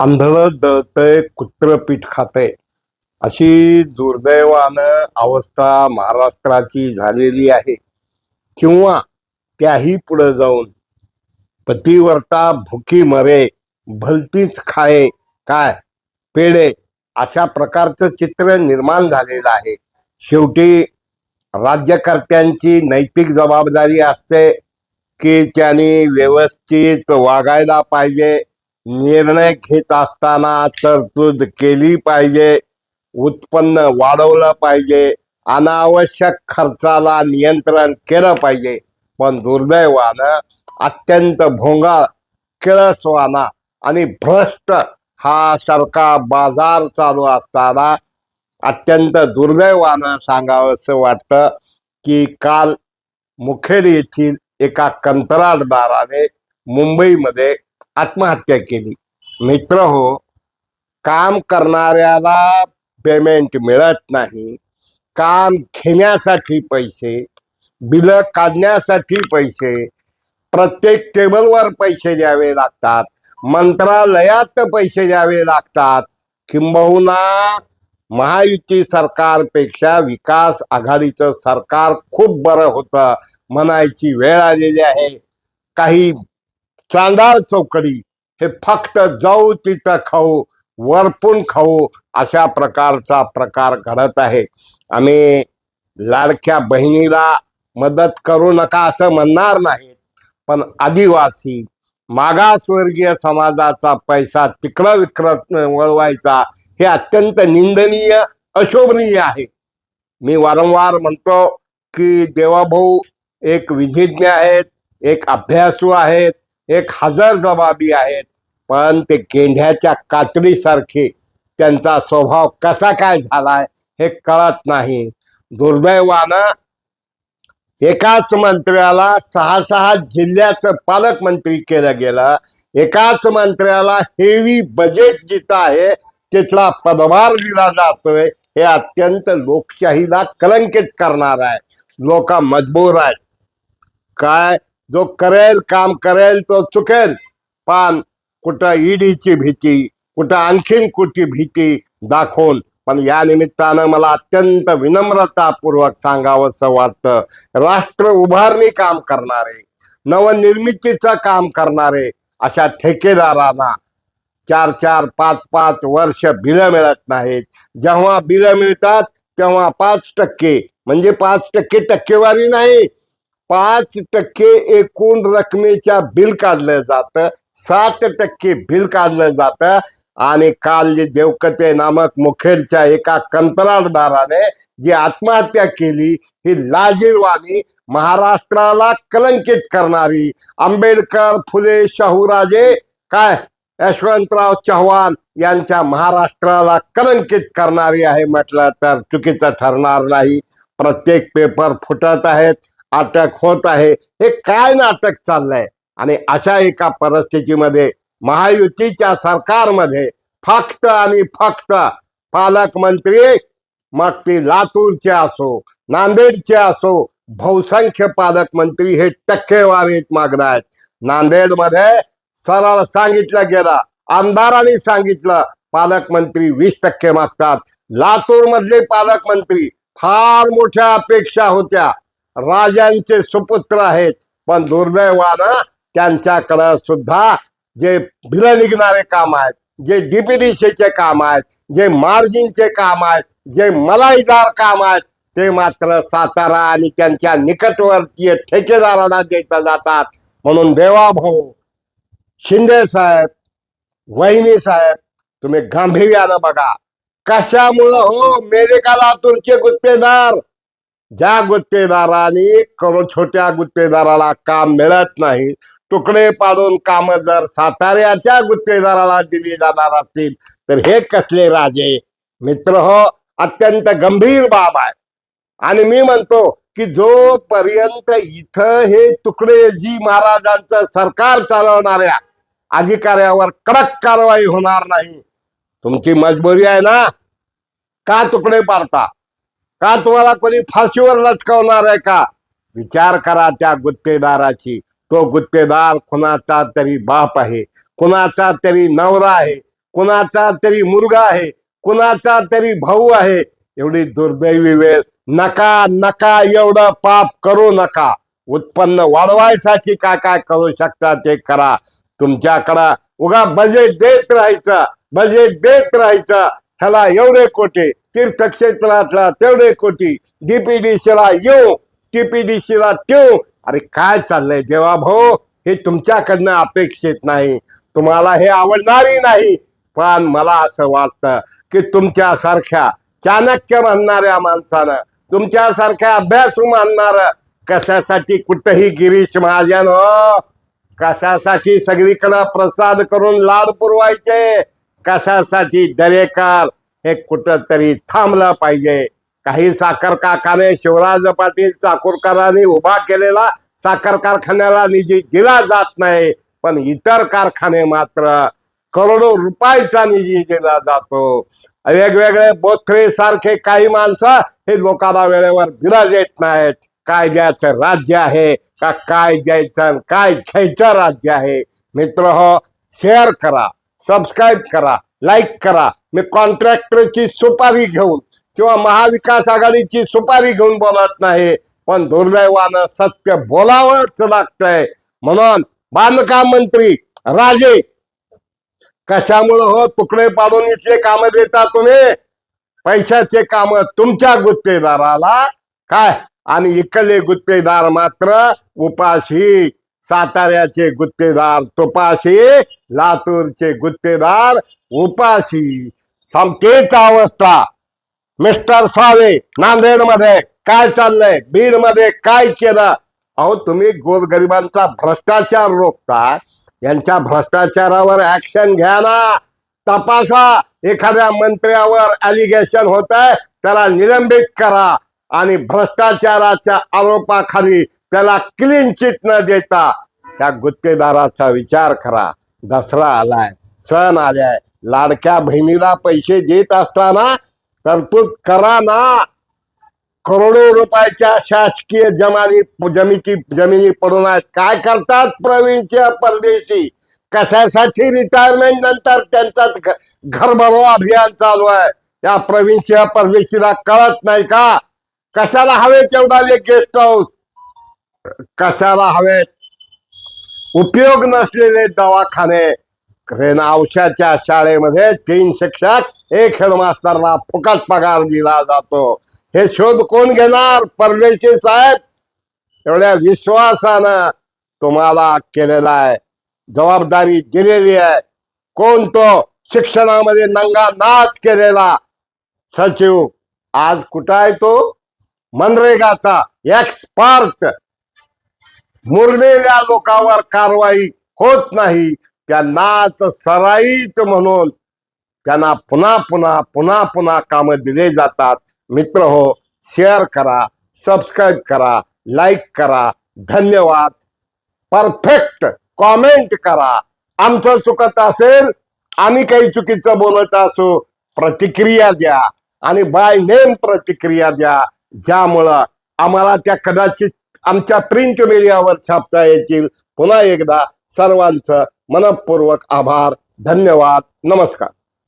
आंधळं दळतंय कुत्र पीठ खातंय अशी दुर्दैवानं अवस्था महाराष्ट्राची झालेली आहे. किंवा त्याही पुढे जाऊन पतिव्रता भुकी मरे भलतीच खाये काय पेढे अशा प्रकारचं चित्र निर्माण झालेलं आहे. शेवटी राज्यकर्त्यांची नैतिक जबाबदारी असते की त्यांनी व्यवस्थित वागायला पाहिजे, निर्णय घेत असताना तरतूद केली पाहिजे, उत्पन्न वाढवलं पाहिजे, अनावश्यक खर्चाला नियंत्रण केलं पाहिजे. पण दुर्दैवानं अत्यंत भोंगाळ, किळसवाना आणि भ्रष्ट हा सारखा बाजार चालू असताना अत्यंत दुर्दैवानं सांगावंसं वाटतं की काल मुखेड येथील एका कंत्राटदाराने मुंबईमध्ये आत्महत्या केली. मित्र हो, काम करणाऱ्याला पेमेंट मिळत नाही, काम घेण्यासाठी पैसे, बिल काढण्यासाठी पैसे, प्रत्येक टेबलवर पैसे द्यावे लागतात, मंत्रालयात पैसे द्यावे लागतात. किंबहुना महायुती सरकारपेक्षा विकास आघाडीचं सरकार खूप बरं होतं म्हणायची वेळ आलेली आहे. काही चांडाळ चौकडी हे फक्त जाऊ तिथं खाऊ वरपून खाऊ अशा प्रकारचा प्रकार घडत आहे. आम्ही लाडक्या बहिणीला मदत करू नका असं म्हणणार नाही, पण आदिवासी मागासवर्गीय समाजाचा पैसा तिकडं विक्रत वळवायचा हे अत्यंत निंदनीय, अशोभनीय आहे. मी वारंवार म्हणतो की देवाभाऊ एक विधिज्ञ आहेत, एक अभ्यासू आहेत, एक हजरजबाबी आहेत, पण ते गेंढ्याच्या कातडीसारखे त्यांचा स्वभाव कसा काय झालाय हे कळत नाही. दुर्दैवानं एकाच मंत्र्याला 6 जिल्ह्याचं पालकमंत्री केलं गेलं. एकाच मंत्र्याला हेवी बजेट जिथं आहे तिथला पदभार दिला जातोय. हे अत्यंत लोकशाहीला कलंकित करणार आहे. लोक मजबूर आहेत. काय जो करेल काम करेल तो चुकेल, पण कुठं ईडीची भीती, कुठं आणखीन कुठची भीती दाखवून. पण या निमित्तानं मला अत्यंत विनम्रतापूर्वक सांगावंसं वाटतं, राष्ट्र उभारणी काम करणारे, नवनिर्मितीचं काम करणारे अशा ठेकेदारांना 4-4, 5-5 वर्ष बिलं मिळत नाहीत. जेव्हा बिलं मिळतात तेव्हा 5% म्हणजे 5% टक्केवारी नाही, 5% एकूण रकमेच्या बिल काढलं जातं, 7% बिल काढलं जातं. आणि काल जे देवकते नामक मुखेडच्या एका कंत्राटदाराने जी आत्महत्या केली ही लाजीरवाणी, महाराष्ट्राला कलंकित करणारी, आंबेडकर, फुले, शाहूराजे, काय यशवंतराव चव्हाण यांच्या महाराष्ट्राला कलंकित करणारी आहे म्हटलं तर चुकीचं ठरणार नाही. प्रत्येक पेपर फुटत आहेत, अटक होत आहे. हे काय नाटक चाललंय? आणि अशा एका परिस्थितीमध्ये महायुतीच्या सरकारमध्ये फक्त आणि फक्त पालकमंत्री, मग ती लातूरचे असो, नांदेडचे असो, बहुसंख्य पालकमंत्री हे टक्केवारीत मागणार आहेत. नांदेडमध्ये सरळ सांगितलं गेलं, आमदारांनी सांगितलं, पालकमंत्री 20% मागतात. लातूर मधले पालकमंत्री फार मोठ्या अपेक्षा होत्या, राजांचे सुपुत्र आहेत, पण दुर्दैवानं त्यांच्याकडं सुद्धा जे बिलं निघणारे काम आहेत, जे डीपीडीसीचे काम आहेत, जे मार्जिनचे काम आहेत, जे मलाईदार काम आहेत, ते मात्र सातारा आणि त्यांच्या निकटवर्तीय ठेकेदारांना देत जातात. म्हणून देवाभाऊ, शिंदे साहेब, वहिनी साहेब, तुम्ही गांभीर्यानं बघा. कशामुळं हो? मेले का लातूरचे गुत्तेदार? ज्या गुत्तेदारांनी करून छोट्या गुत्तेदाराला काम मिळत नाही, तुकडे पाडून काम जर साताऱ्याच्या गुत्तेदाराला दिली जाणार असतील तर हे कसले राजे? मित्र हो, अत्यंत गंभीर बाब आहे. आणि मी म्हणतो की जोपर्यंत इथं हे तुकडे जी महाराजांचं सरकार चालवणाऱ्या अधिकाऱ्यावर कडक कारवाई होणार नाही, तुमची मजबुरी आहे ना? का तुकडे पाडता? का तुम्हाला कोणी फाशीवर लटकवणार आहे का? विचार करा त्या गुत्तेदाराची. तो गुत्तेदार कुणाचा तरी बाप आहे, कुणाचा तरी नवरा आहे, कुणाचा तरी मुलगा आहे, कुणाचा तरी भाऊ आहे. एवढी दुर्दैवी वेळ नका नका, एवढं पाप करू नका. उत्पन्न वाढवायसाठी काय काय करू शकता ते करा. तुमच्याकडं उगा बजेट देत राहायचं, बजेट देत राहायचं. ह्याला एवढे कोटी, तीर्थक्षेत्रातला तेवढे कोटी, डीपीडीसीला येऊ, टीपीडीसीला ठेवू. अरे काय चाललंय देवा भाऊ, हे तुमच्याकडनं अपेक्षित नाही, तुम्हाला हे आवडणारही नाही. पण मला असं वाटतं की तुमच्यासारख्या चाणक्य म्हणणाऱ्या माणसानं, तुमच्यासारख्या अभ्यासू मानणार, कशासाठी कुठंही गिरीश महाजन हो, कशासाठी सगळीकडे प्रसाद करून लाड पुरवायचे, कशासाठी दरेकर, हे कुठंतरी थांबलं पाहिजे. काही साखर कारखाने शिवराज पाटील चाकूरकरांनी उभा केलेला साखर कारखान्याला निधी दिला जात नाही, पण इतर कारखाने मात्र करोडो रुपयाचा निधी दिला जातो. वेगवेगळे बोथरे सारखे काही माणसं हे लोकांना वेळेवर दिला देत नाहीत. काय द्यायचं राज्य आहे का, काय द्यायचं काय घ्यायचं राज्य आहे. मित्र हो, शेअर करा, सबस्क्राईब करा, लाईक करा. मी कॉन्ट्रॅक्टरची सुपारी घेऊन किंवा महाविकास आघाडीची सुपारी घेऊन बोलत नाही, पण दुर्दैवानं सत्य बोलावंच लागतंय. म्हणून बांधकाम मंत्री राजे कशामुळे हो तुकडे पाडून इथले काम देता तुम्ही, पैशाचे काम तुमच्या गुत्तेदाराला काय, आणि इकडले गुत्तेदार मात्र उपाशी. साताऱ्याचे गुत्तेदार तुपाशी, लातूरचे गुत्तेदार उपाशी. तेच अवस्था मिस्टर सावे नांदेड मध्ये काय चाललंय, बीड मध्ये काय केलं. अहो तुम्ही गोरगरिबांचा भ्रष्टाचार रोखता, यांच्या भ्रष्टाचारावर ऍक्शन घ्या ना, तपासा. एखाद्या मंत्र्यावर अलिगेशन होत आहे त्याला निलंबित करा, आणि भ्रष्टाचाराच्या आरोपाखाली त्याला क्लीन चिट न देता त्या गुत्तेदाराचा विचार करा. दसरा आलाय, सण आलाय, लाडक्या बहिणीला पैसे देत असताना तरतूद करा ना. करोडो रुपयाच्या शासकीय जमिनी पडून आहेत. काय करतात प्रवीणसिंह परदेशी, कशासाठी रिटायरमेंट नंतर त्यांचाच घर भरवा अभियान चालू आहे. या प्रवीणसिंह परदेशीला कळत नाही का, कशाला हवे तेवढाले गेस्ट हाऊस, कशाला हवेत उपयोग नसलेले दवाखाने. औषधाच्या शाळेमध्ये 3 शिक्षक 1 हेडमास्टरला फुकट पगार दिला जातो. हे शोध कोण घेणार परदेशी साहेब. एवढ्या विश्वासानं तुम्हाला केलेला आहे, जबाबदारी दिलेली आहे. कोण तो शिक्षणामध्ये नंगा नाच केलेला सचिव आज कुठं आहे तो, मनरेगाचा एक्सपर्ट. मुरलेल्या लोकांवर कारवाई होत नाही, त्या नाच सराईत म्हणून त्यांना पुन्हा पुन्हा पुन्हा पुन्हा कामं दिले जातात. मित्र हो, शेअर करा, सबस्क्राईब करा, लाईक करा. धन्यवाद. परफेक्ट कॉमेंट करा. आमचं चुकत असेल, आम्ही काही चुकीचं बोलत असू, प्रतिक्रिया द्या, आणि बाय नेम प्रतिक्रिया द्या, ज्यामुळं आम्हाला त्या कदाचित आमच्या प्रिंट मीडियावर छापता येतील. पुन्हा एकदा सर्वांचं मनपूर्वक आभार. धन्यवाद. नमस्कार.